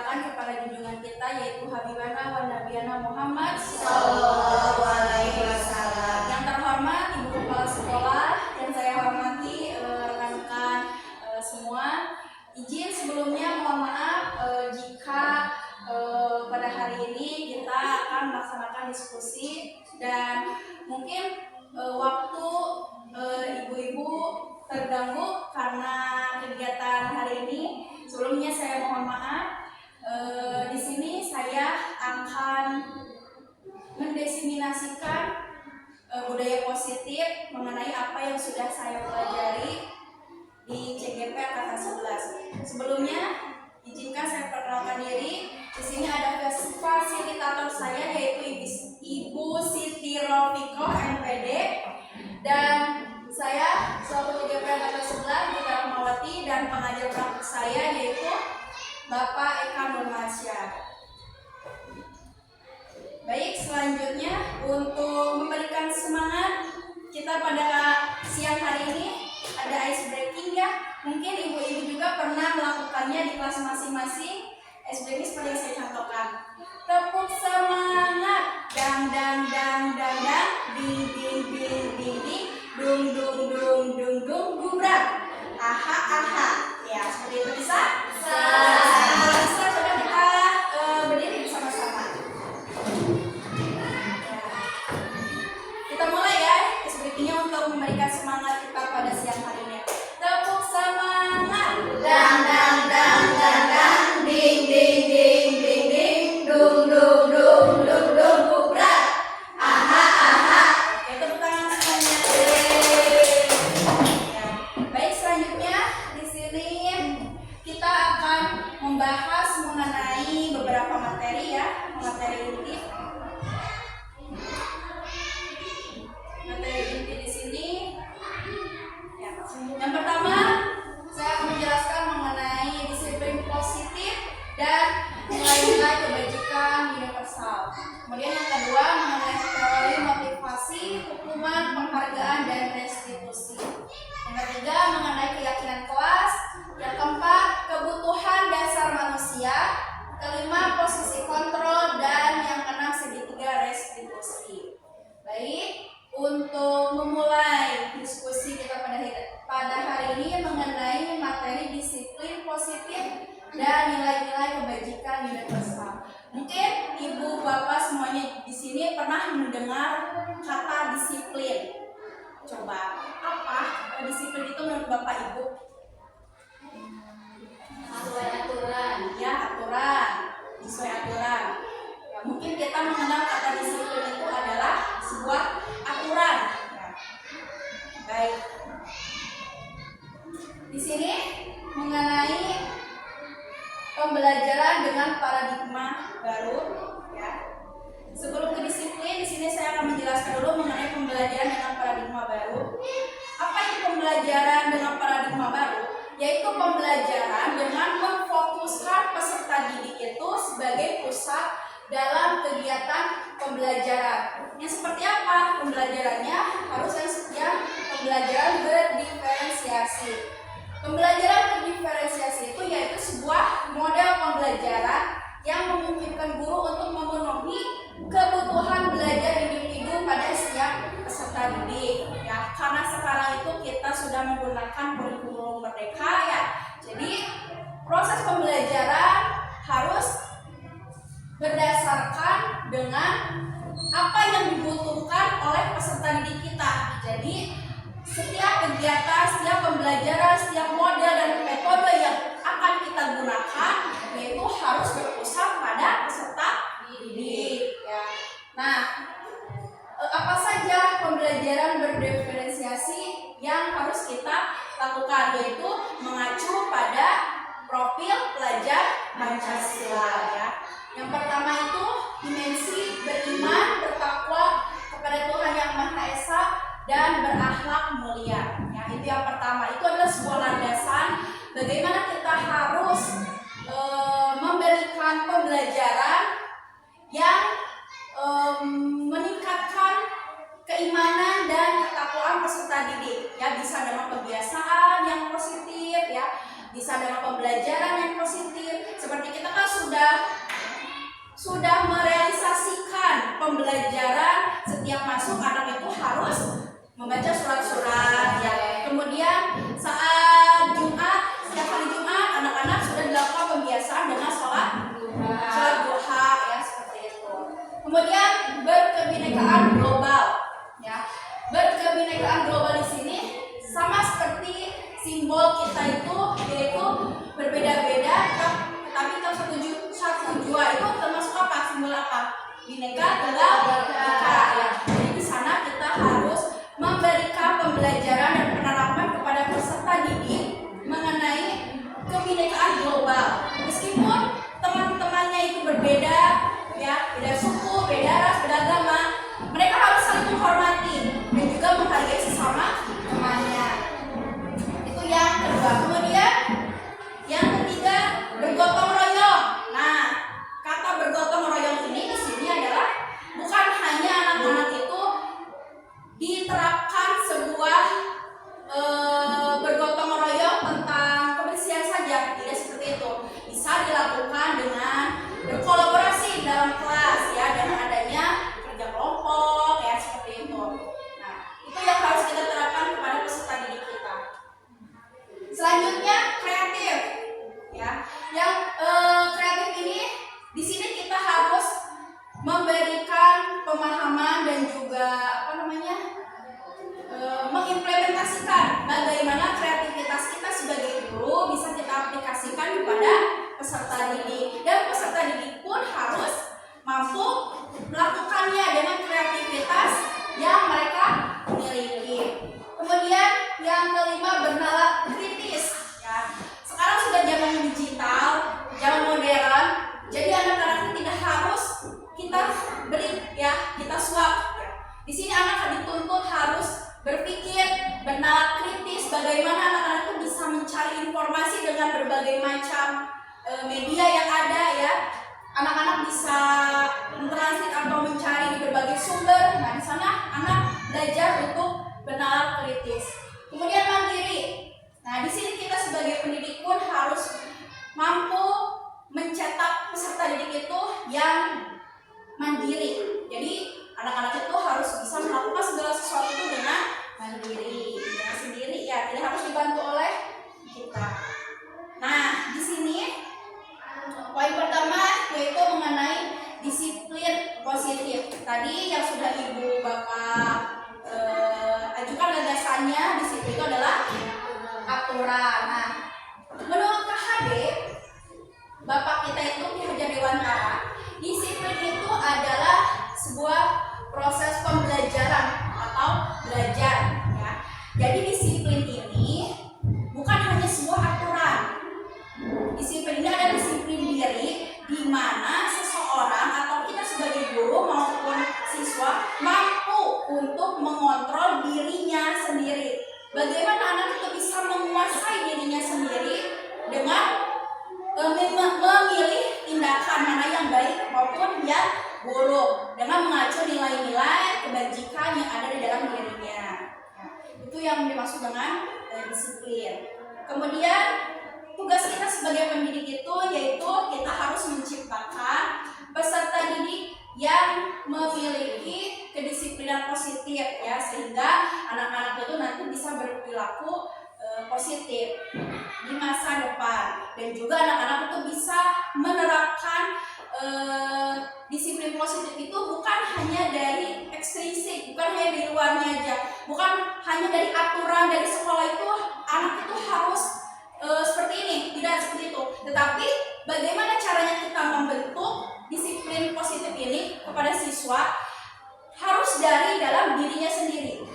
idolakan kepada junjungan kita, yaitu Habibana wa Nabiyana Muhammad Sallallahu Alaihi Wasallam. Yang terhormat Ibu Kepala Sekolah, yang saya hormati rekan-rekan semua. Izin sebelumnya mohon maaf jika pada hari ini kita akan melaksanakan diskusi dan mungkin waktu ibu-ibu terganggu karena kegiatan hari ini. Sebelumnya saya mohon maaf. Di sini saya akan mendesiminasikan budaya positif mengenai apa yang sudah saya pelajari di CGP Angkatan 11. Sebelumnya izinkan saya perkenalkan diri. Di sini ada fasilitator saya, yaitu Ibu Siti Rofikoh MPD, dan saya selaku CGP Angkatan 11 Gita Rahmawati, dan pengajar praktik saya yaitu Bapak Eka Nurmansyah. Baik, selanjutnya untuk memberikan semangat kita pada siang hari ini ada ice breaking ya. Mungkin ibu-ibu juga pernah melakukannya di kelas masing-masing. Ice breaking seperti yang saya contohkan. Tepuk semangat, dang dang dang dang dang, ding ding ding ding ding, dung dung dung dung dung, gubrak, aha aha. Ya, seperti itu bisa? Kalau bisa coba kita berdiri bersama-sama. Kita mulai ya, ice breakingnya untuk memberikan semangat kita pada siang hari ini. Tepuk semangat, Dang dang dang dang dang, ding ding ding ding ding, dung dung dung dung dung, gubrak, aha aha. Oke, tepuk tangan semuanya. Ya. Baik, selanjutnya di sini kita akan membahas mengenai beberapa materi ya, materi inti. Materi inti di sini. Ya. Yang pertama, saya akan menjelaskan mengenai disiplin positif dan nilai-nilai kebajikan universal. Kemudian yang kedua mengenai teori motivasi, hukuman, penghargaan, dan restitusi. Yang ketiga mengenai keyakinan kelas. Yang keempat kebutuhan dasar manusia. Kelima posisi kontrol, dan yang keenam segitiga restitusi. Baik, untuk memulai diskusi kita pada hari ini mengenai materi disiplin positif dan nilai-nilai kebajikan universal. Mungkin ibu bapak semuanya di sini pernah mendengar kata disiplin. Coba, apa disiplin itu menurut bapak ibu? Sesuai aturan. Ya, aturan, sesuai aturan. Ya, mungkin kita mengenal kata disiplin itu adalah sebuah aturan. Ya. Baik. Di sini mengenai pembelajaran dengan paradigma baru. Ya. Sebelum ke disiplin, di sini saya akan menjelaskan dulu mengenai pembelajaran dengan paradigma baru. Apa itu pembelajaran dengan paradigma baru? Yaitu pembelajaran dengan memfokuskan peserta didik itu sebagai pusat dalam kegiatan pembelajaran. Yang seperti apa pembelajarannya? Harus yang pembelajaran berdiferensiasi. Pembelajaran berdiferensiasi itu yaitu sebuah model pembelajaran yang memungkinkan guru untuk memenuhi kebutuhan belajar individu pada setiap peserta didik. Ya, karena sekarang itu kita sudah menggunakan kurikulum merdeka ya. Jadi proses pembelajaran harus berdasarkan dengan apa yang dibutuhkan oleh peserta didik kita. Jadi setiap kegiatan, setiap pembelajaran, setiap model dan metode yang akan kita gunakan yaitu harus berpusat pada peserta didik. Ya. Nah, apa saja pembelajaran berdiferensiasi yang harus kita lakukan, yaitu mengacu pada profil pelajar Pancasila ya. Yang pertama itu dimensi beriman, bertakwa kepada Tuhan Yang Maha Esa dan berakhlak mulia. Ya, itu yang pertama. Itu adalah sebuah landasan bagaimana kita harus memberikan pembelajaran yang meningkatkan keimanan dan ketakwaan peserta didik. Ya, bisa dengan kebiasaan yang positif ya, bisa dengan pembelajaran yang positif. Seperti kita kan sudah sudah merealisasikan pembelajaran. Setiap masuk anak itu harus membaca surat-surat ya. Kemudian saat Jumat, setiap hari Jumat anak-anak sudah dilakukan pembiasaan dengan sholat duha ya, seperti itu. Kemudian berkebinekaan global ya. Berkebinekaan global di sini sama seperti simbol kita itu, yaitu berbeda-beda tetapi kita satu jua. Itu termasuk apa? Simbol apa? Bineka Tunggal Ika ya. Jadi di sana kita harus memberikan pembelajaran dan penerapan kepada peserta didik mengenai kebinekaan global. Meskipun teman-temannya itu berbeda ya, beda suku, beda ras, beda agama, mereka harus saling menghormati dan juga menghargai sesama temannya. Itu yang kedua. Kemudian yang ketiga, bergotong royong. Nah, kata bergotong royong ini di sini adalah bukan hanya anak-anak itu diterapkan sebuah bergotong royong tentang kebersihan saja, tidak seperti itu. Bisa dilakukan dengan berkolaborasi dalam kelas ya, dengan adanya kerja kelompok ya, seperti itu. Nah, itu yang harus kita terapkan kepada peserta didik kita. Selanjutnya kreatif ya. Yang kreatif ini di sini kita harus memberikan pemahaman dan juga mengimplementasikan bagaimana kreativitas kita sebagai guru bisa kita aplikasikan kepada peserta didik, dan peserta didik pun harus mampu melakukannya dengan kreativitas yang mereka miliki. Kemudian yang kelima, bernalar kritis ya. Sekarang sudah zaman digital, zaman modern, jadi anak-anak itu tidak harus kita beri ya, kita suap ya. Di sini anak dituntut harus berpikir, bernalar kritis, bagaimana anak-anak itu bisa mencari informasi dengan berbagai macam media yang ada ya. Anak-anak bisa mentranslate atau mencari di berbagai sumber. Nah, di sana anak belajar untuk bernalar kritis. Kemudian mandiri. Nah, di sini kita sebagai pendidik pun harus mampu mencetak peserta didik itu yang mandiri. Jadi anak-anak itu harus bisa melakukan segala sesuatu itu dengan mandiri, dengan sendiri ya, tidak harus dibantu oleh kita. Nah, di sini poin pertama yaitu mengenai disiplin positif. Tadi yang sudah Ibu Bapak ajukan gagasannya, disiplin itu adalah aturan. Nah, menurut KHD Bapak kita itu Ki Hajar Dewantara, disiplin itu adalah sebuah proses pembelajaran atau belajar ya. Jadi disiplin ini bukan hanya sebuah aturan. Disiplin ini adalah disiplin diri, di mana seseorang atau kita sebagai guru maupun siswa mampu untuk mengontrol dirinya sendiri. Bagaimana anak itu bisa menguasai dirinya sendiri dengan memilih tindakan mana yang baik maupun yang buruk dengan mengacu nilai-nilai kebajikan yang ada di dalam dirinya. Nah, itu yang dimaksud dengan disiplin. Kemudian tugas kita sebagai pendidik itu yaitu kita harus menciptakan peserta didik yang memiliki kedisiplinan positif ya, sehingga anak-anak itu nanti bisa berperilaku positif di masa depan, dan juga anak-anak itu bisa menerapkan disiplin positif itu bukan hanya dari ekstrinsik, bukan hanya di luarnya aja, bukan hanya dari aturan dari sekolah itu anak itu harus seperti ini, tidak seperti itu, tetapi bagaimana caranya kita membentuk disiplin positif ini kepada siswa harus dari dalam dirinya sendiri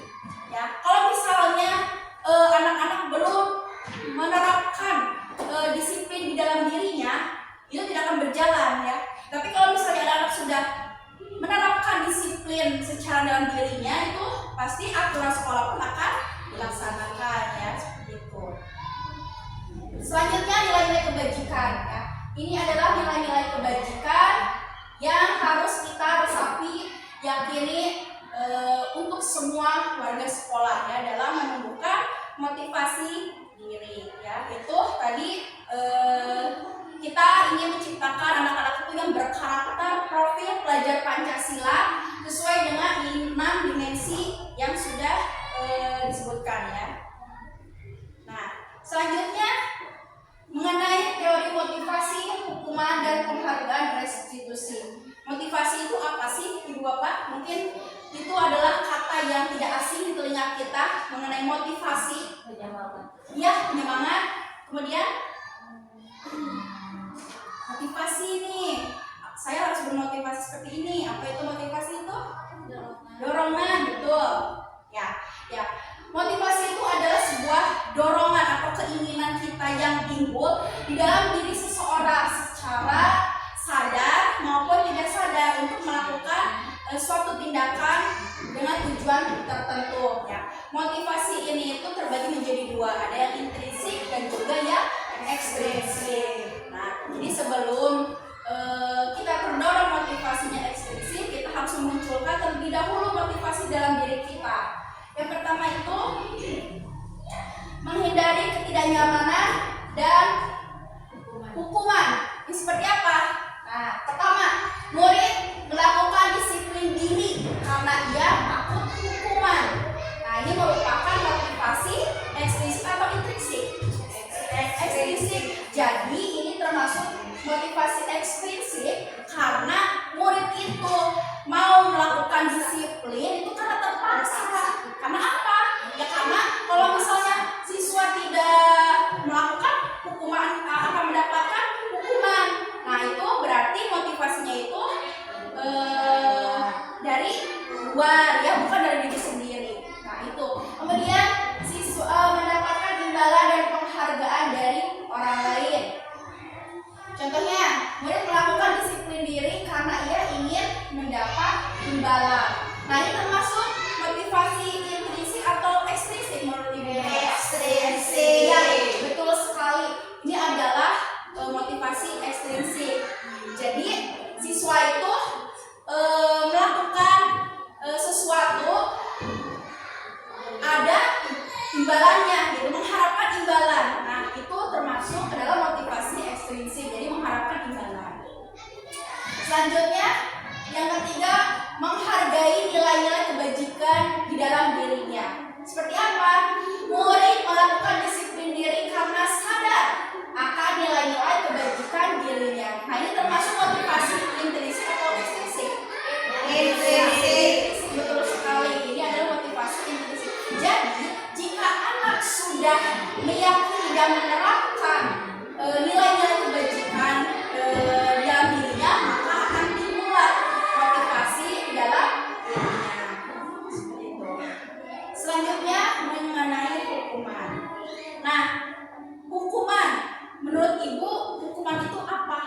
ya. Kalau misalnya anak-anak belum menerapkan disiplin di dalam dirinya, itu tidak akan berjalan ya. Tapi kalau misalnya anak-anak sudah menerapkan disiplin secara dalam dirinya, itu pasti aturan sekolah pun akan dilaksanakan ya, seperti itu. Selanjutnya nilai-nilai kebajikan ya. Ini adalah nilai-nilai kebajikan yang harus kita resapi, yakini untuk semua warga sekolah ya, dalam menumbuhkan motivasi diri ya. Itu tadi kita ingin menciptakan anak-anak pelajar Pancasila sesuai dengan 6 dimensi yang sudah disebutkan ya. Nah, selanjutnya mengenai teori motivasi, hukuman, dan penghargaan restitusi. Motivasi itu apa sih, Ibu Bapak? Mungkin itu adalah kata yang tidak asing di telinga kita mengenai motivasi. Ya, penyemangat. Kemudian motivasi nih, saya harus bermotivasi seperti ini. Apa itu motivasi itu? Dorongan, betul. Ya. Motivasi itu adalah sebuah dorongan atau keinginan kita yang timbul di dalam diri seseorang secara sadar maupun tidak sadar untuk melakukan suatu tindakan dengan tujuan tertentu. Ya. Motivasi ini itu terbagi menjadi dua, ada yang intrinsik dan juga yang ekstrinsik. Nah, jadi sebelum kita terdorong motivasinya ekstrinsik, kita harus memunculkan terlebih dahulu motivasi dalam diri kita. Yang pertama itu menghindari ketidaknyamanan dan hukuman. Ini seperti apa? Nah, pertama, murid melakukan disiplin diri karena ia takut hukuman. Nah, ini merupakan motivasi eksplisit atau intrinsik? Ekstrinsik. Jadi ini termasuk motivasi ekstrinsik karena murid itu mau melakukan disiplin itu karena terpaksa. Karena apa? Ya karena kalau misalnya siswa tidak melakukan hukuman akan mendapatkan hukuman. Nah, itu berarti motivasinya itu dari luar ya, bukan dari diri sendiri. Nah, itu. Kemudian siswa mendapatkan imbalan dan penghargaan dari orang lain. Contohnya, murid melakukan disiplin diri karena ia ingin mendapat imbalan. Nah, ini termasuk motivasi intrinsik atau ekstrinsik menurut Ibu? Ekstrinsik. Ya, betul sekali. Ini adalah motivasi ekstrinsik. Jadi, siswa itu melakukan sesuatu ada imbalannya, gitu, mengharapkan imbalan. Nah, itu termasuk adalah motivasi ekstrinsik, jadi mengharapkan imbalan. Selanjutnya, yang ketiga, menghargai nilai-nilai kebajikan di dalam dirinya. Seperti apa? Murid melakukan disiplin diri karena sadar akan nilai-nilai kebajikan dirinya. Nah, ini termasuk motivasi intrinsik atau ekstrinsik? Intrinsik. Betul sekali, ini adalah motivasi intrinsik. Jadi, jika anak sudah meyakini dan menerapkan nilai-nilai kebajikan dalam dirinya, maka akan timbullah motivasi di dalam dirinya. Seperti itu. Selanjutnya mengenai hukuman. Nah, hukuman menurut Ibu, hukuman itu apa?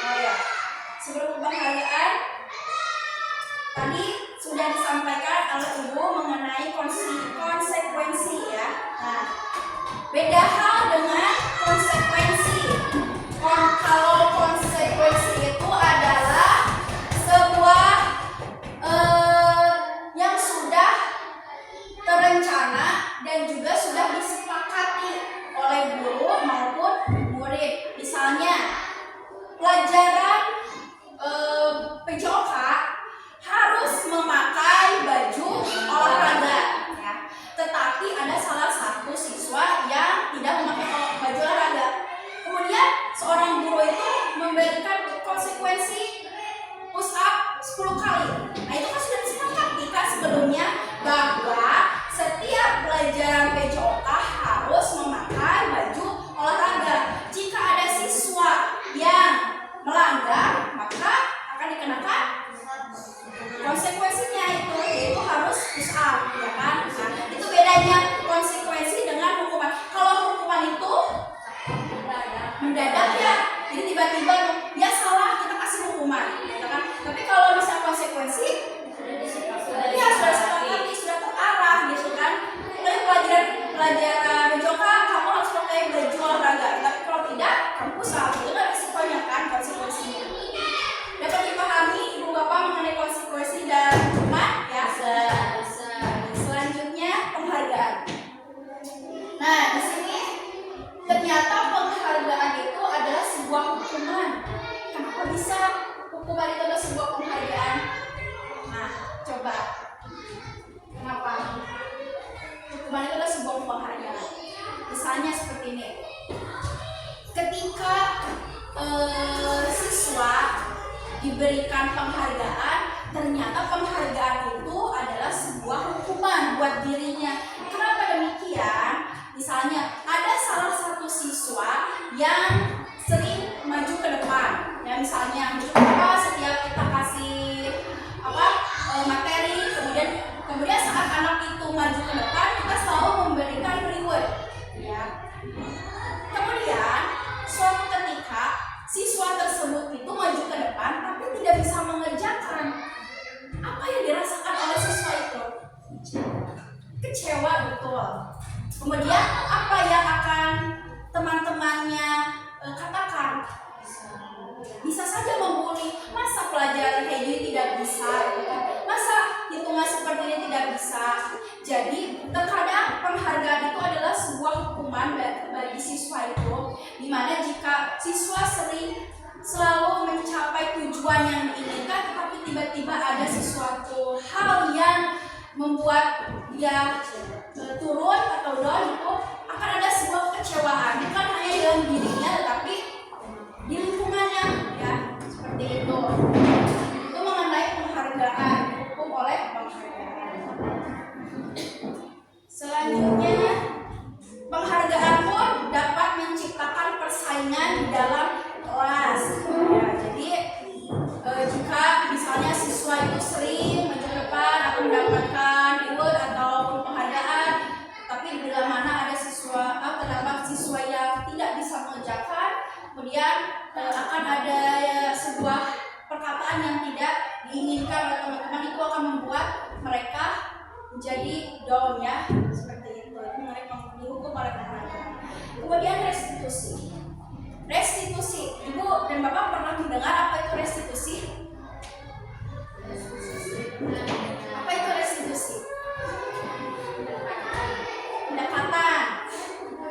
Oh ya, sebelum penghargaan tadi sudah disampaikan oleh Ibu mengenai konsekuensi ya. Nah, beda hal dengan konsekuensi. Kalau konsekuensi itu adalah sebuah yang sudah terencana dan juga sudah disepakati oleh guru maupun murid. Misalnya pelajaran PJOK harus memakai baju olahraga ya. Tetapi ada salah satu siswa yang tidak memakai baju olahraga. Kemudian seorang guru itu memberikan konsekuensi push up 10 kali. Nah, itu kan sudah disepakati kan sebelumnya bahwa setiap pelajaran PJOK harus memakai baju olahraga. Jika ada siswa yang melanggar, maka akan dikenakan konsekuensinya yaitu harus push up, ya kan? Nah, itu bedanya konsekuensi dengan hukuman. Kalau hukuman itu mendadak ya, jadi tiba-tiba ya salah kita kasih hukuman, ya kan? Tapi kalau misalnya konsekuensi, ya sudah sepakati, sudah terarah, gitu kan? Oleh pelajaran PJOK kamu harus pakai baju olahraga, tapi kalau tidak kamu push up, itu kan risikonya kan konsekuensinya. Dapat dipahami Ibu Bapak mengenai konsekuensi dan hukuman ya? Selanjutnya penghargaan. Nah, di sini ternyata penghargaan itu adalah sebuah hukuman. Kenapa bisa hukuman itu adalah sebuah penghargaan? Nah, coba. Kenapa? Hukuman itu adalah sebuah penghargaan. Misalnya seperti ini. Ketika siswa diberikan penghargaan, ternyata penghargaan itu adalah sebuah hukuman buat dirinya. Kenapa demikian? Misalnya ada salah satu siswa yang sering maju ke depan, ya misalnya setiap kita kasih materi, kemudian saat anak itu maju ke depan kita selalu memberikan reward, ya. Kemudian suatu ketika siswa tersebut itu maju ke depan tapi tidak bisa mengerjakan. Apa yang dirasakan oleh siswa itu? Kecewa, betul. Kemudian apa yang akan teman-temannya katakan? Bisa saja membuli, masa pelajaran kayak gini tidak bisa, masa hitungan seperti ini tidak bisa. Jadi terkadang penghargaan itu adalah sebuah hukuman bagi siswa itu, dimana jika siswa selalu mencapai tujuan yang diinginkan, tetapi tiba-tiba ada sesuatu hal yang membuat dia turun atau down, itu akan ada sebuah kekecewaan, bukan hanya dalam dirinya tetapi di lingkungannya, ya seperti itu. Itu mengenai penghargaan, dihukum oleh penghargaan. Selanjutnya, penghargaan pun dapat menciptakan persaingan di dalam kelas. Ya, jadi jika misalnya siswa itu sering maju ke depan akan mendapatkan reward ataupun penghargaan, tapi bila mana ada terdapat siswa yang tidak bisa mengerjakan, kemudian akan ada sebuah perkataan yang tidak diinginkan oleh teman-teman, itu akan membuat mereka menjadi down, ya seperti itu. Itu mereka dihukum oleh penghargaan. Kemudian restitusi. Ibu dan Bapak pernah mendengar apa itu restitusi? Apa itu restitusi? Pendekatan.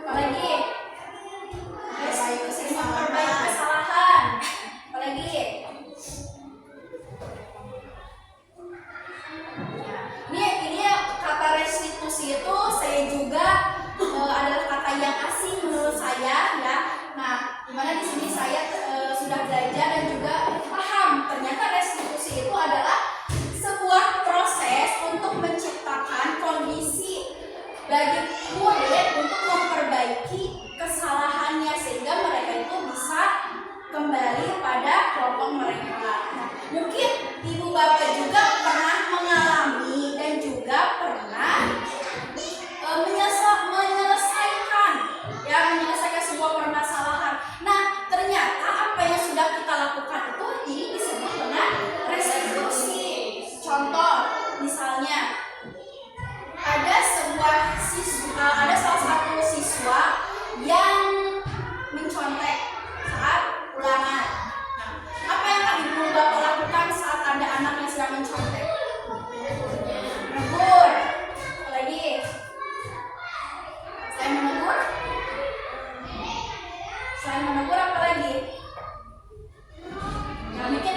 Apalagi? Restitusi memperbaiki kesalahan. Apalagi? Ini kata restitusi itu saya juga adalah kata yang asing menurut saya, ya. Nah, dimana di sini saya sudah belajar dan juga paham ternyata restitusi itu adalah sebuah proses untuk menciptakan kondisi bagi murid untuk memperbaiki kesalahannya sehingga mereka itu bisa kembali pada kelompok mereka. Nah, mungkin ibu bapak juga pernah mengalami dan juga pernah menyelesaikan sebuah permasalahan. Nah, Selain menegur apa lagi? Ya mungkin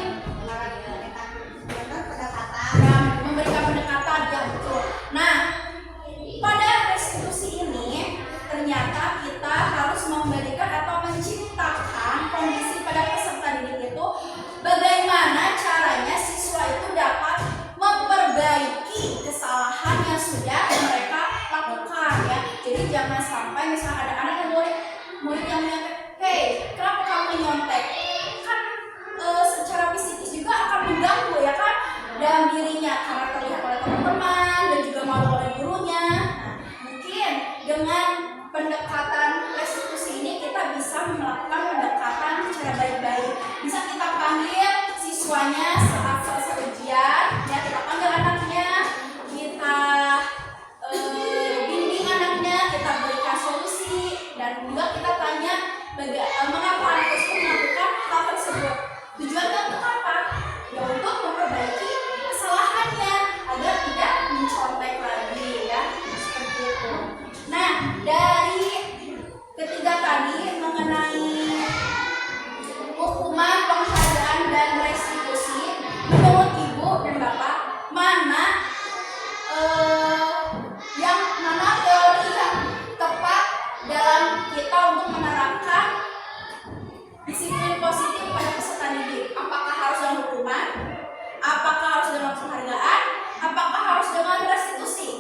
ya, memberikan pendekatan ya betul. Nah, pada restitusi ini ternyata kita harus memberikan atau menciptakan kondisi pada peserta didik itu bagaimana caranya siswa itu dapat memperbaiki kesalahan yang sudah mereka lakukan ya. Jadi jangan sampai misalnya ada anak yang murid yang menyontek, "Hey, kenapa kamu nyontek?" Kan secara psikis juga akan mengganggu ya kan dalam dirinya karena terlihat oleh teman-teman dan juga malu oleh gurunya. Nah, mungkin dengan pendekatan restitusi ini kita bisa melakukan pendekatan secara baik-baik. Bisa kita panggil siswanya saat selesai ujian, ya kita panggil anaknya, kita bimbing anaknya, kita berikan solusi dan juga kita tanya mengapa anak tersebut melakukan hal tersebut. Tujuannya untuk apa? Ya untuk memperbaiki kesalahannya agar tidak mencontek lagi ya, seperti itu. Nah, dari ketiga tadi mengenai hukuman, penghargaan dan restitusi, menurut Ibu dan Bapak mana teori yang tepat dalam kita untuk menerapkan disiplin positif pada peserta didik? Apakah harus dengan hukuman? Apakah harus dengan penghargaan? Apakah harus dengan restitusi?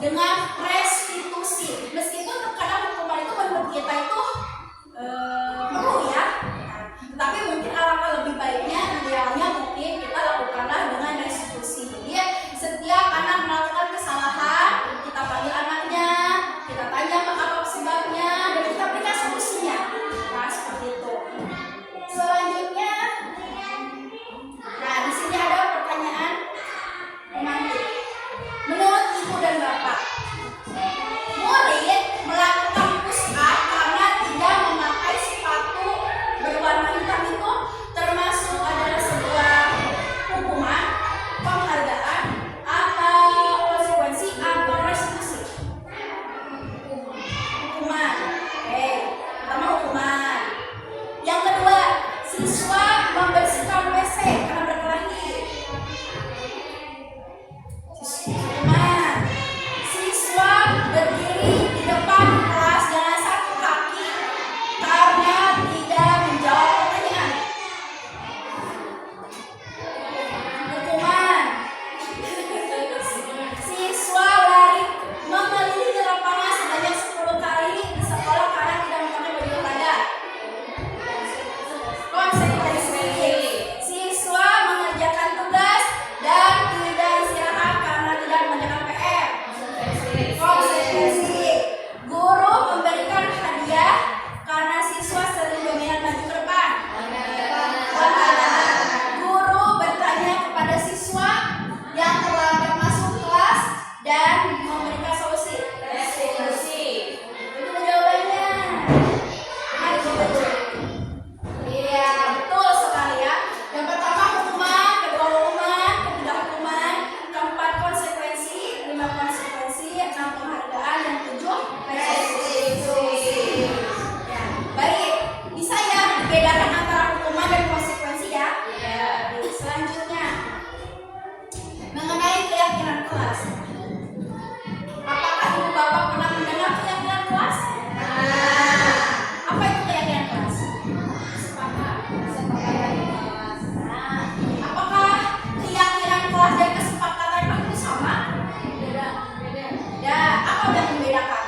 Dengan restitusi. Meskipun terkadang hukuman itu menurut kita itu perlu ya, tapi mungkin alangkah lebih baiknya idealnya mungkin kita lakukanlah dengan restitusi. Jadi setiap anak melakukan kesalahan, kita panggil anaknya, kita tanya apa sebabnya dan kita berikan solusinya. Nah, seperti itu. Selanjutnya, nah di sini ada pertanyaan pemantik. Menurut Ibu dan Bapak, murid melakukan push up karena tidak memakai sepatu berwarna hitam itu termasuk adalah sebuah hukuman, penghargaan, atau konsekuensi atau restitusi? Hukuman. Oke, pertama hukuman. Yang kedua, siswa membersihkan WC karena berkelahi. Hukuman. Siswa berdiri di depan kelas dengan satu kaki karena tidak menjawab pertanyaan. Hukuman. Siswa lari mengelilingi lapangan sebanyak 10 kali di sekolah karena tidak memakai baju olahraga. Konsekuensi. Siswa mengerjakan tugas dan tidak istirahat karena tidak mengerjakan PR. Konsekuensi. Guru memberikan hadiah karena siswa sering dominan maju ke depan. Penghargaan. Guru bertanya kepada siswa yang terlambat masuk kelas dan memberikan solusi. Restitusi. Itu jawabannya. Mari kita cek. Iya, betul sekali ya. Yang pertama hukuman, kedua hukuman, ketiga hukuman, keempat konsekuensi, 5 konsekuensi, 6 penghargaan, dan 7 restitusi. Ya, baik. Bisa ya dibedakan antara hukuman dan konsekuensi ya? Iya. Selanjutnya, mengenai keyakinan kelas. Apakah Ibu Bapak pernah mendengar keyakinan kelas? Apa itu keyakinan kelas? Nah, apakah keyakinan kelas dan kesepakatan itu sama? Beda. Ya, apa yang membedakan?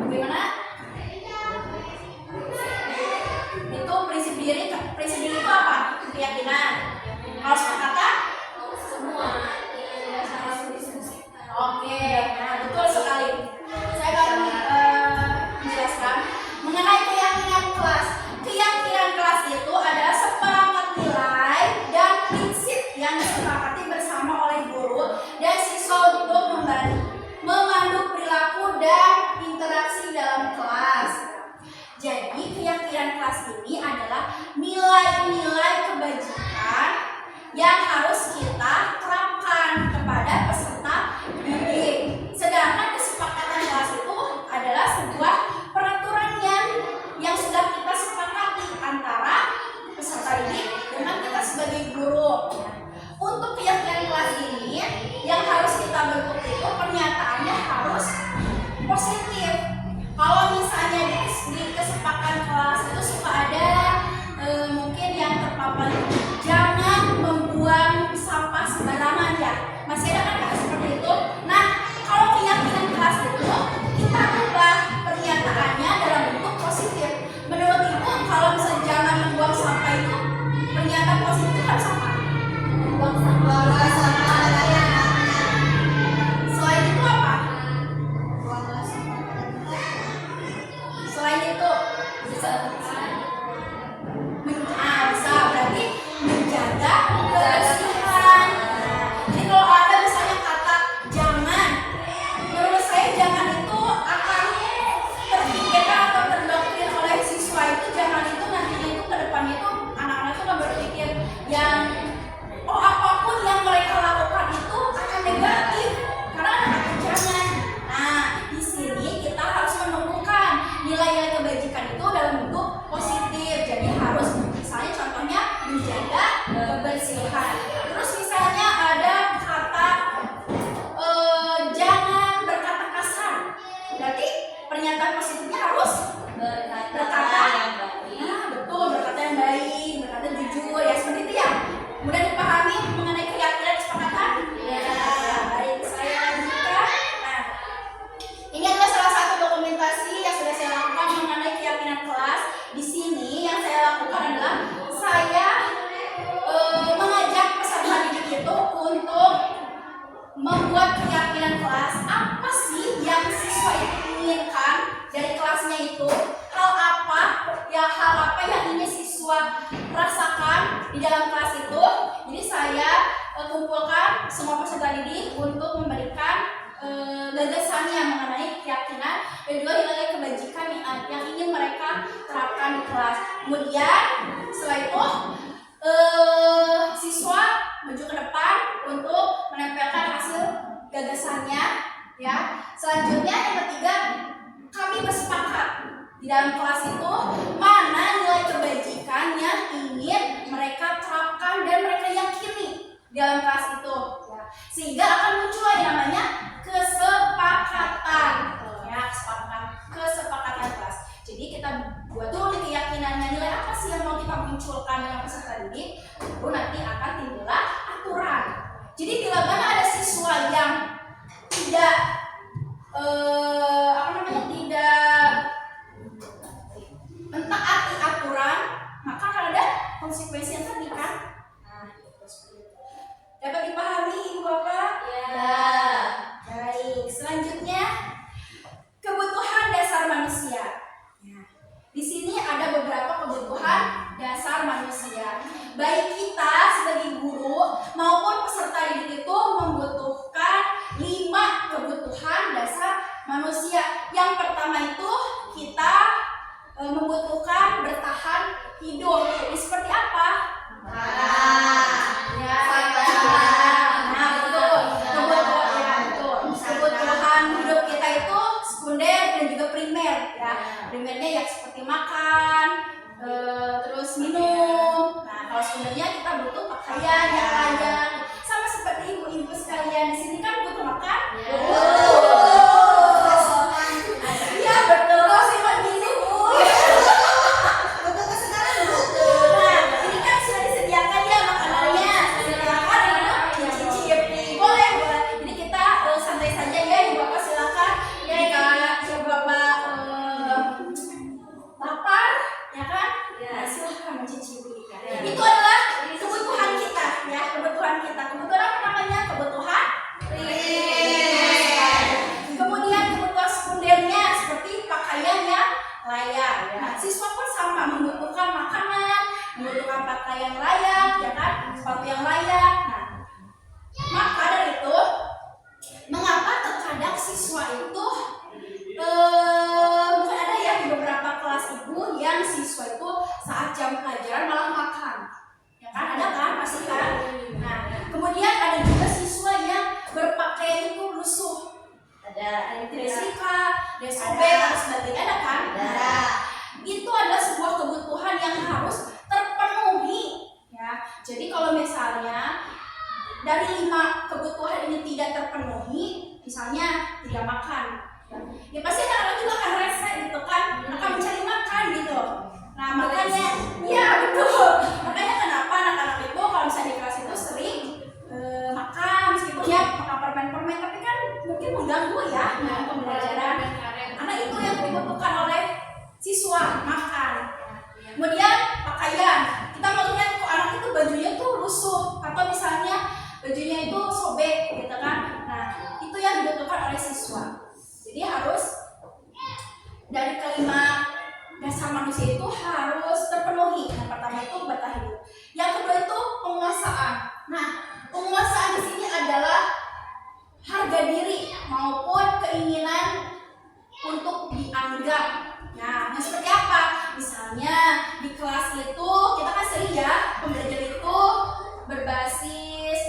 Bagaimana? Itu prinsip diri itu apa? Keyakinan. Kalau sepakatan? Semua. Oke, nah betul sekali. Saya akan menjelaskan mengenai keyakinan kelas. Keyakinan kelas itu adalah seperangkat nilai dan prinsip yang disepakati bersama oleh guru dan siswa untuk memandu perilaku dan interaksi dalam kelas. Jadi keyakinan kelas ini adalah nilai-nilai kebajikan yang harus kita terapkan membuat keyakinan kelas. Apa sih yang siswa itu inginkan dari kelasnya itu? Hal apa yang ingin siswa rasakan di dalam kelas itu? Jadi saya kumpulkan semua peserta didik untuk memberikan gagasannya mengenai keyakinan dan juga nilai kebajikan yang ingin mereka terapkan di kelas. Kemudian setelah itu siswa maju ke depan untuk menempelkan hasil gagasannya, ya. Selanjutnya yang ketiga, kami bersepakat di dalam kelas itu mana nilai kebajikan yang ingin mereka terapkan dan mereka yakini di dalam kelas itu, ya. Sehingga akan muncul yang namanya kesepakatan, ya, kesepakatan kelas. Jadi kita buat dulu keyakinannya, nilai apa sih yang mau kita munculkan dengan peserta didik, baru nanti akan timbullah aturan. Jadi bila mana ada siswa yang tidak tidak mentaati aturan, maka akan ada konsekuensi yang tadi kan. Nah, dapat dipahami Ibu Bapak? Ya. Baik, selanjutnya kebutuhan dasar manusia. Di sini ada beberapa kebutuhan dasar manusia. Baik kita sebagai guru maupun peserta didik itu membutuhkan 5 kebutuhan dasar manusia. Yang pertama itu kita membutuhkan bertahan hidup. Ini seperti apa? Ya, nah, betul. Kebutuhan hidup kita itu sekunder dan juga primer, ya. Primernya ya seperti makan, terus minum. Nah, kalau sekundernya kita butuh pakaian yang layak. Sama seperti ibu-ibu sekalian di sini kan butuh makan. Iya betul. Untuk kesekarang Nah, ini kan sudah disediakan ya makanannya. Silakan dicicip. Boleh. Jadi kita santai saja ya, Ibu Bapak silakan. Jika Ibu Bapak lapar, ya kan? Nah, silakan mencicipi. Itu adalah kebutuhan kita, ya, kebutuhan kita. Kebutuhan apa namanya? Kebutuhan primer. Kemudian kebutuhan sekundernya seperti pakaian yang layak. Nah, siswa pun sama membutuhkan makanan, membutuhkan pakaian layak, ya kan? Sepatu yang layak. Nah, maka dari itu, mengapa terkadang siswa itu mungkin ada ya di beberapa kelas ibu yang siswa itu saat jam pelajaran malah makan, ya kan? Ada kan, pasti kan? Nah, kemudian ada juga siswa yang berpakaian itu lusuh, ada yang tidak sikat, ada sobek, dan sebagainya, ada kan? Nah, itu adalah sebuah kebutuhan yang harus terpenuhi, ya. Jadi kalau misalnya dari 5 kebutuhan ini tidak terpenuhi, misalnya tidak makan, ya pasti anak-anak juga akan rese gitu kan, akan mencari makan gitu. Nah, makanya, ya betul. Makanya kenapa anak-anak itu kalau misalnya di kelas itu sering makan, meskipun ya makan permen-permen, tapi kan mungkin mengganggu ya pembelajaran. Karena itu yang dibutuhkan oleh siswa, makan. Kemudian pakaian, kita melihat kok anak itu bajunya tuh lusuh atau misalnya bajunya itu sobek gitu kan. Nah, itu yang dibutuhkan oleh siswa. Jadi harus dari kelima dasar manusia itu harus terpenuhi. Yang pertama itu bertahan hidup. Yang kedua itu penguasaan. Nah, penguasaan di sini adalah harga diri maupun keinginan untuk dianggap. Nah, seperti apa? Misalnya di kelas itu kita kan sering ya pembelajaran itu berbasis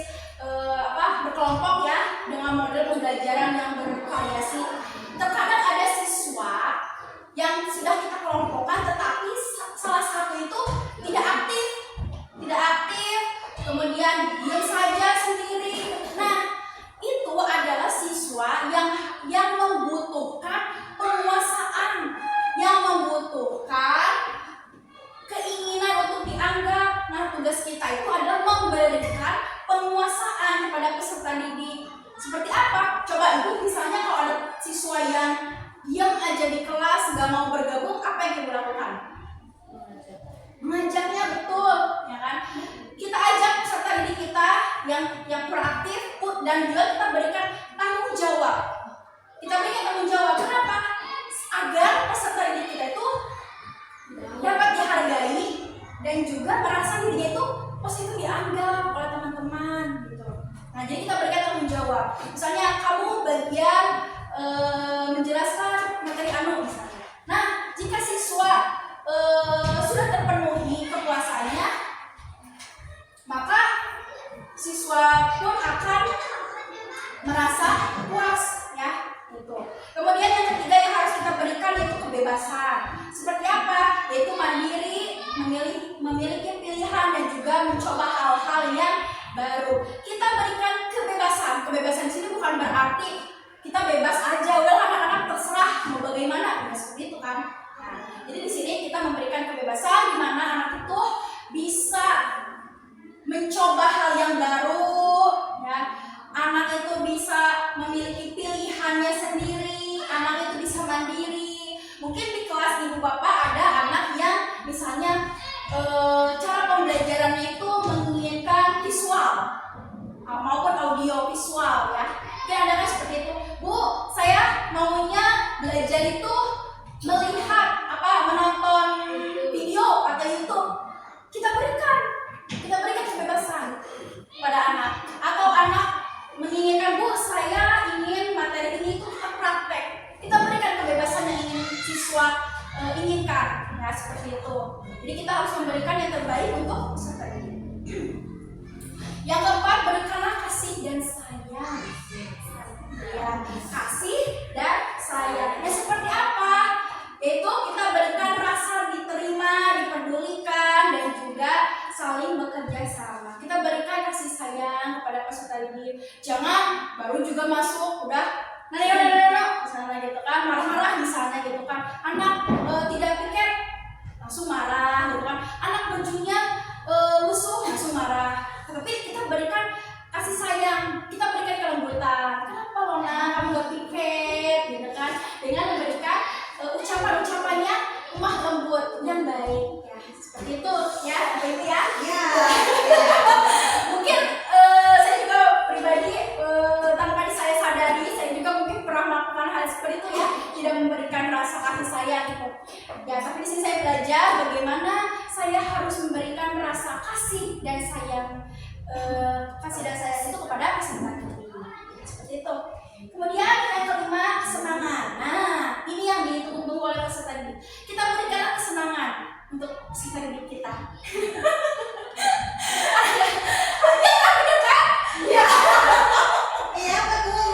berkelompok ya, dengan model pembelajaran yang bervariasi. Terkadang ada siswa yang sudah kita kelompokkan tetapi salah satu itu tidak aktif, kemudian diam saja sendiri. Nah, itu adalah siswa yang membutuhkan penguasaan, yang membutuhkan keinginan untuk dianggap. Nah, tugas kita itu adalah memberikan penguasaan kepada peserta didik. Seperti apa? Coba ibu misalnya kalau ada siswa yang diam aja di kelas, gak mau bergabung, apa yang ibu lakukan? Mengajaknya, betul, ya kan? Kita ajak peserta didik kita yang proaktif dan juga kita berikan tanggung jawab. Kita berikan tanggung jawab. Kenapa? Agar peserta didik kita itu dapat dihargai dan juga merasa dirinya itu positif dianggap oleh teman-teman gitu. Nah, jadi kita berikan tanggung jawab. Misalnya kamu bagian menjelaskan materi anu misalnya. Nah, jika siswa sudah terpenuhi kepuasannya, maka siswa pun akan merasa puas ya gitu. Kemudian yang ketiga yang harus kita berikan yaitu kebebasan. Seperti apa? Yaitu mandiri, memiliki pilihan dan juga mencoba hal-hal yang baru. Kita berikan kebebasan. Kebebasan di sini bukan berarti kita bebas aja, udah anak-anak terserah mau bagaimana, ya seperti itu kan. Nah, jadi di sini kita memberikan kebebasan di mana anak itu bisa mencoba hal yang baru, ya. Anak itu bisa memiliki pilihannya sendiri, anak itu bisa mandiri. Mungkin di kelas ibu bapak ada anak yang misalnya cara pembelajarannya itu menginginkan visual maupun audio visual ya. Mungkin ada kan seperti itu. Bu, saya maunya belajar itu melihat menonton video atau YouTube. Kita berikan kebebasan pada anak. Atau anak menginginkan, Bu, saya ingin materi ini itu praktek. Kita berikan kebebasan yang ingin siswa inginkan. Ya, seperti itu. Jadi kita harus memberikan yang terbaik untuk peserta didik. Yang keempat, berikanlah kasih dan sayang. Ya, kasih dan sayang. Ya, seperti apa? Yaitu kita berikan rasa diterima, dipedulikan, dan juga saling bekerja sama. Kita berikan kasih sayang kepada peserta didik. Jangan baru juga masuk udah misalnya gitu kan, marah-marah misalnya gitu kan. Anak tidak piket langsung marah gitu kan. Anak bajunya lusuh langsung marah. Tapi kita berikan kasih sayang, kita berikan kelembutan. Kenapa Lona kamu gak piket gitu kan? Dengan memberikan ucapan-ucapannya lemah lembut yang baik ya, seperti itu ya, seperti itu ya. Mungkin saya juga pribadi tanpa saya sadari, saya juga mungkin pernah melakukan hal seperti itu ya, tidak memberikan rasa kasih sayang gitu. Ya, tapi di sini saya belajar bagaimana saya harus memberikan rasa kasih dan sayang itu kepada peserta didik. Seperti itu. Kemudian yang kelima, kesenangan. Nah, ini yang ditunggu oleh peserta didik. Kita berikanlah kesenangan untuk peserta didik kita. Benar kan? Iya. Iya, betul.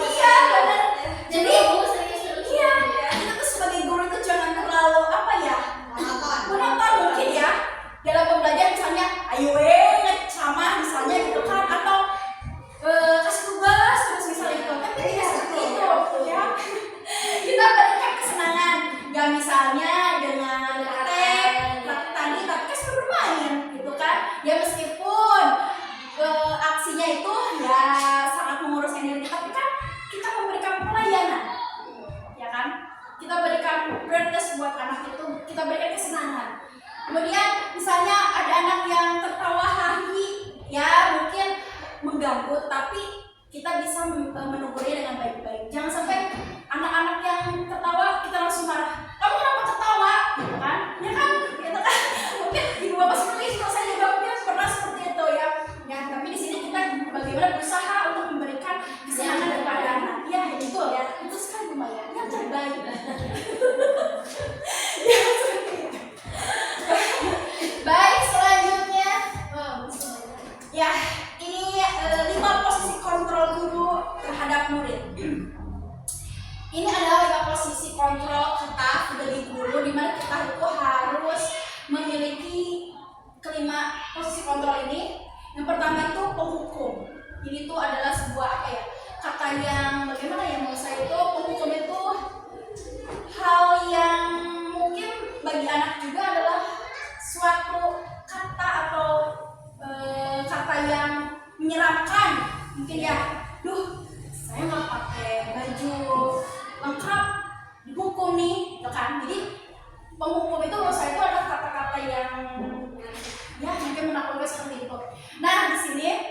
Iya, benar. Jadi, iya, kita tuh sebagai guru itu jangan terlalu monoton mungkin ya. Dalam pembelajaran misalnya, ayo ngecamah misalnya gitu kan, atau kasih tugas terus misalnya gitu. Tapi tidak seperti itu ya. Kita berikan kesenangan. Ya misalnya dengan tadi tapi kan sudah bermain gitu kan. Ya meskipun aksinya itu ya sangat menguras energi, tapi kan kita memberikan pelayanan. Ya kan? Kita berikan prioritas buat anak itu, kita berikan kesenangan. Kemudian misalnya ada anak yang tertawa hahi, ya mungkin mengganggu, tapi kita bisa menegurnya dengan baik-baik. Jangan sampai anak-anak yang tertawa kita langsung marah. Kamu kenapa tertawa? Gitu kan? Ya kan? Gitu kan? Mungkin ibu bapak seperti itu, saya juga mungkin pernah seperti itu ya. Ya, tapi di sini kita bagaimana berusaha untuk memberikan kesenangan kepada anak. Ya, itu ya. Itu sekali lumayan. Yang terbaik. Ya, seperti itu. Baik, selanjutnya ya, ini 5 posisi kontrol guru terhadap murid. Ini adalah 5 posisi kontrol kita sebagai guru, di mana kita itu harus memiliki kelima posisi kontrol ini. Yang pertama itu penghukum. Ini tuh adalah sebuah kata yang bagaimana ya menurut saya itu, penghukum itu hal yang mungkin bagi anak juga adalah suatu kata atau kata yang menyeramkan mungkin ya. Saya nggak pakai baju lengkap dihukum nih, gitu kan? Jadi penghukum itu menurut saya itu adalah kata-kata yang ya mungkin menakutkan seperti itu. Nah, di sini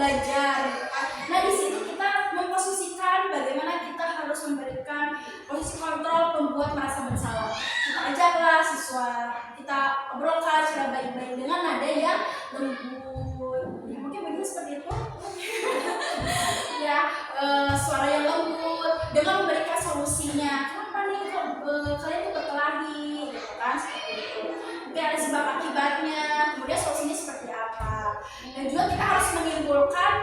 belajar. Nah di sini kita memposisikan bagaimana kita harus memberikan posisi kontrol pembuat merasa bersalah. Kita ajaklah siswa, kita obrolkan secara baik-baik dengan nada yang lembut. Ya, mungkin begitu seperti itu. Ya, suara yang lembut dengan memberikan solusinya. Kenapa nih kok kalian tuh berkelahi, gitu kan? Seperti itu. Mungkin ada sebab akibatnya, kemudian solusinya seperti apa. Dan juga kita harus menimbulkan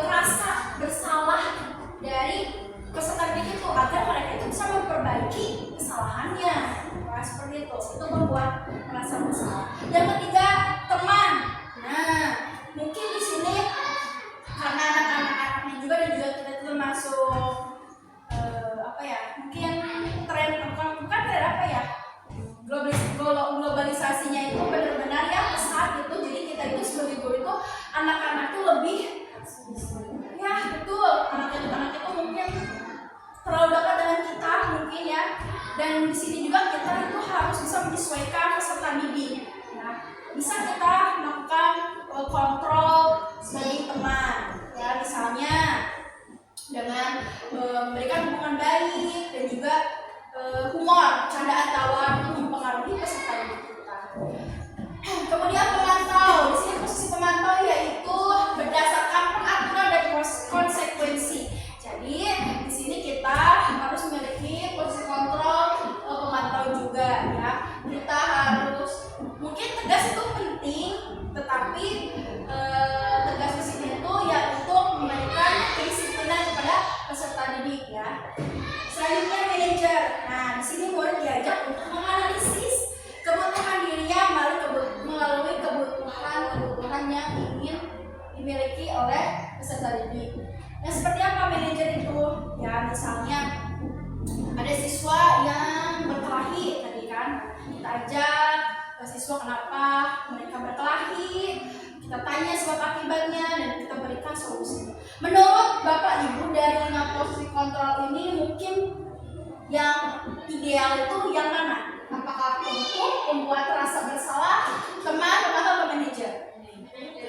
rasa bersalah dari peserta didik itu agar mereka itu bisa memperbaiki kesalahannya. Nah, seperti itu membuat merasa bersalah. Yang ketiga, teman. Nah, mungkin di sini karena anak-anaknya juga dan juga kita termasuk mungkin tren bukan tren globalisasinya itu benar-benar ya pesat gitu. Jadi kita itu sebagai guru itu anak-anak itu lebih ya betul anak itu mungkin terlalu dekat dengan kita mungkin ya. Dan di sini juga kita itu harus bisa menyesuaikan peserta didik. Ya, bisa kita melakukan kontrol sebagai teman. Ya, misalnya dengan memberikan hubungan baik dan juga humor, candaan tawa untuk mempengaruhi peserta didik kita. Kemudian pemantau, di sini posisi pemantau yaitu berdasarkan peraturan dan konsekuensi. Jadi di sini kita harus memiliki posisi kontrol pemantau juga ya. Kita harus mungkin tegas itu penting, tetapi tegas di sini itu ya untuk memberikan kedisiplinan kepada peserta didik ya. Selanjutnya manajer. Nah di sini murid diajak untuk menganalisis kebutuhan dirinya melalui kebutuhan yang ingin dimiliki oleh peserta didik. Nah seperti apa manajer itu? Ya misalnya ada siswa yang berkelahi tadi kan, kita ajak siswa kenapa mereka berkelahi, kita tanya sebab akibatnya dan kita berikan solusi. Menurut Bapak Ibu dari 5 posisi kontrol ini mungkin yang ideal itu yang mana? Apakah untuk membuat rasa bersalah teman atau manajer?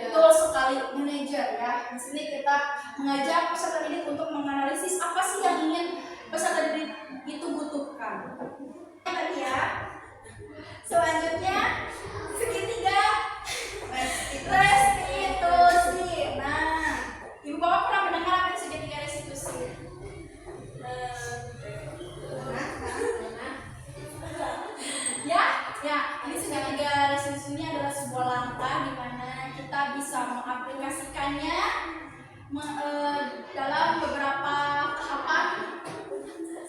Betul sekali manajer ya. Di sini kita mengajak peserta didik untuk menganalisis apa sih yang ingin peserta didik itu butuhkan. Tadi ya. Selanjutnya segitiga restitusi. Nah, Ibu Bapak pernah mendengar apa segitiga restitusi? Ya, ini segitiga restitusi ini adalah sebuah langkah di mana kita bisa mengaplikasikannya dalam beberapa tahapan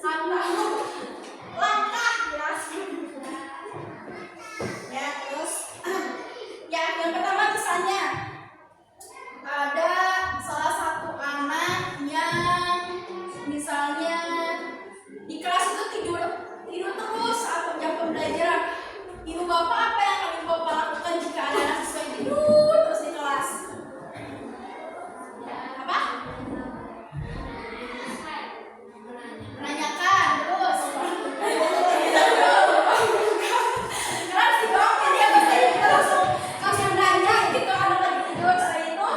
atau langkah ya. Terus ya yang pertama misalnya ada salah satu anak yang misalnya di kelas itu tidur terus saat jam pembelajaran. Ibu bapak apa yang akan ibu bapak lakukan jika ada anak siswa yang tidur terus di kelas? Apa? Menanyakan terus. Karena si bapak dia pasti kita langsung kasih nanya gitu anak lagi tidur saya itu.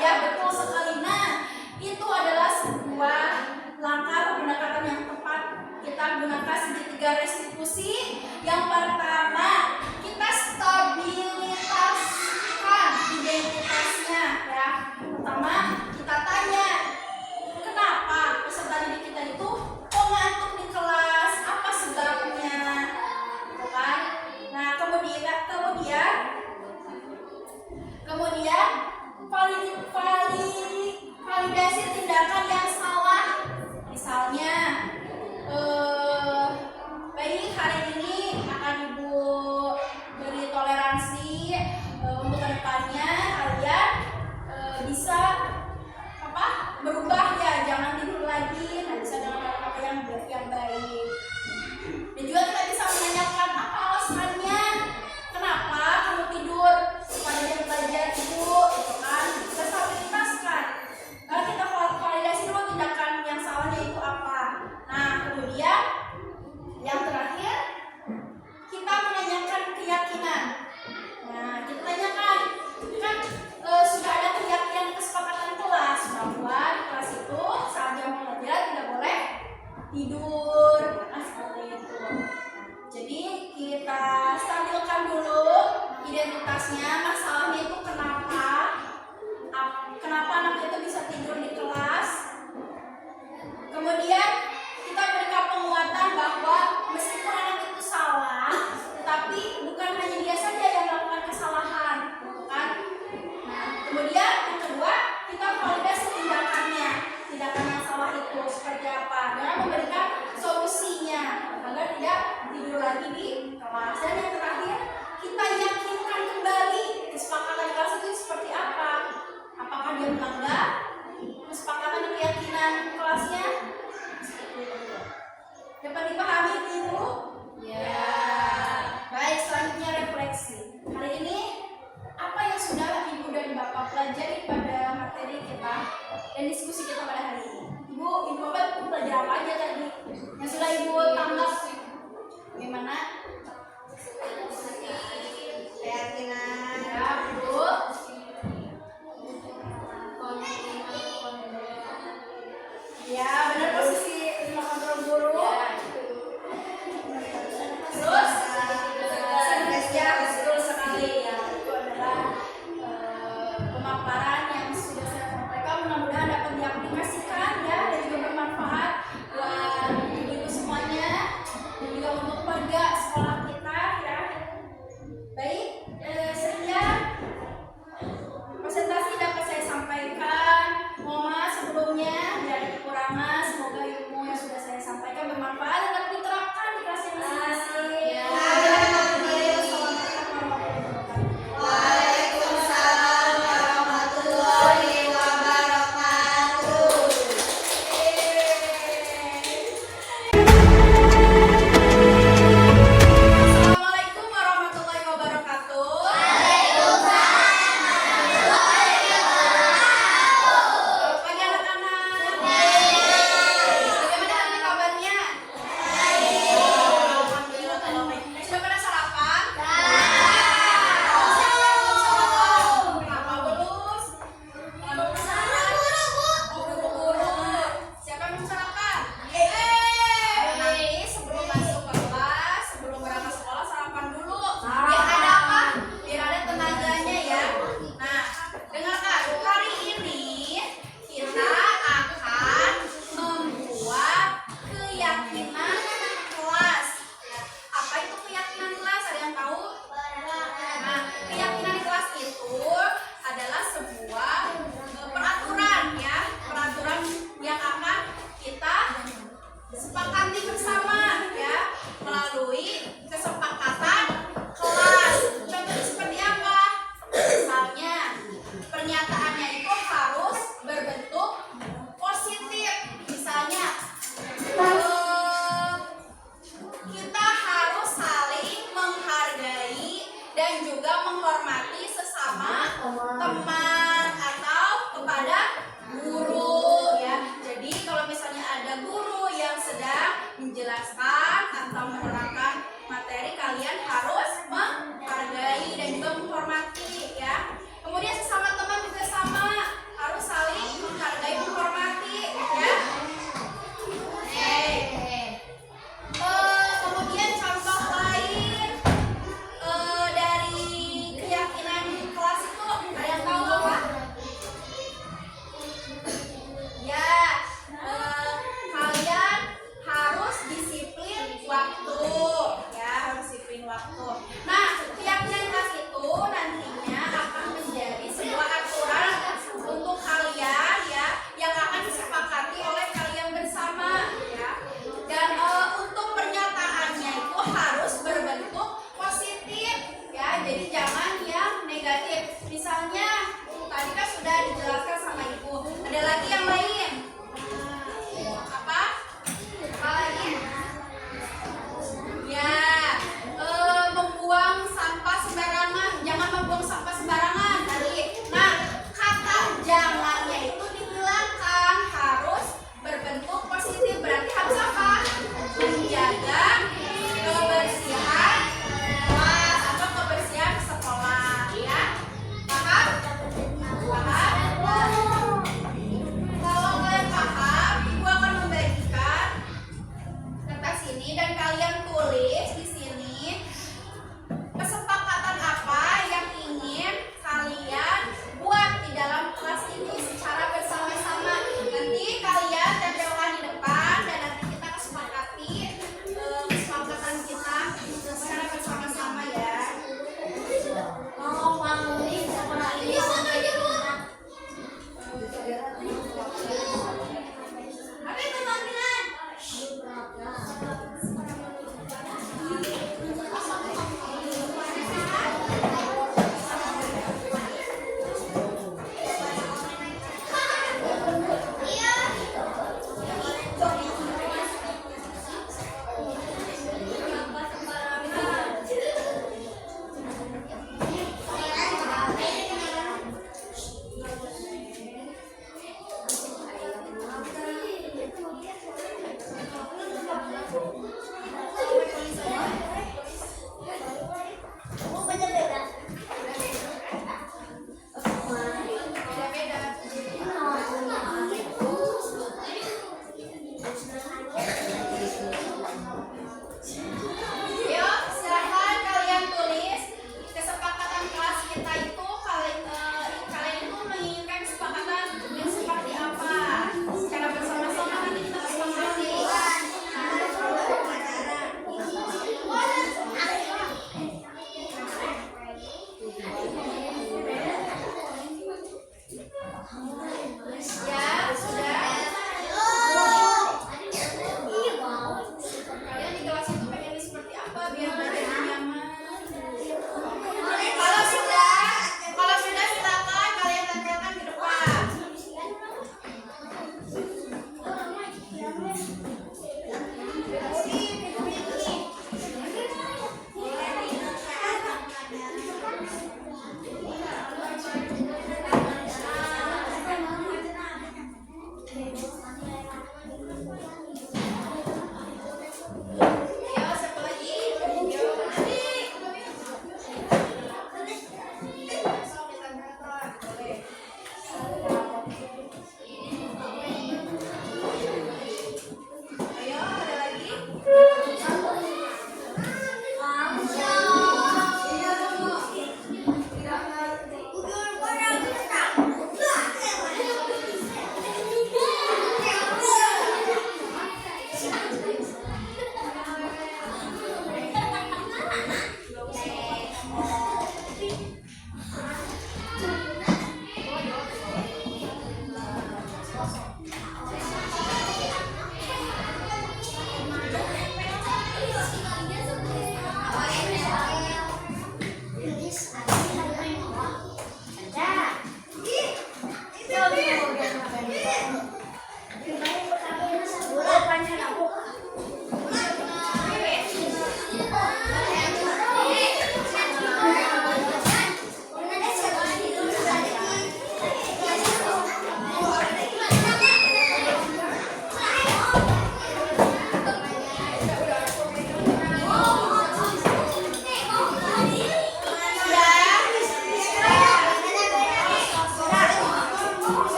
Ya betul sekali. Nah itu adalah sebuah langkah atau pendekatan yang tepat. Kita gunakan segitiga restitusi. Yang pertama kita stabilitaskan identitasnya ya. Pertama kita tanya kenapa peserta didik kita itu kok ngantuk di kelas, apa sebabnya gitu kan. Nah kemudian validasi tindakan yang salah. Misalnya baik hari ini akan bahwa di kelas itu saat jam pelajaran tidak boleh tidur. Nah, seperti itu. Jadi kita stabilkan dulu identitasnya, masalahnya itu kenapa anak itu bisa tidur di kelas. Kemudian kita berikan penguatan bahwa meskipun anak itu salah, tetapi bukan hanya dia saja yang melakukan kesalahan, kan? Nah, kemudian yang kedua, kita validasi tindakannya yang salah itu seperti apa, dengan memberikan solusinya agar tidak tidur lagi di kelas. Dan yang terakhir, kita yakinkan kembali kesepakatan kelas itu seperti apa. Apakah dia melanggar kesepakatan dan keyakinan kelasnya? Dapat dipahami itu? Ya. Baik, selanjutnya refleksi. Hari ini apa yang sudah Ibu dan Bapak pelajari pada materi kita dan diskusi kita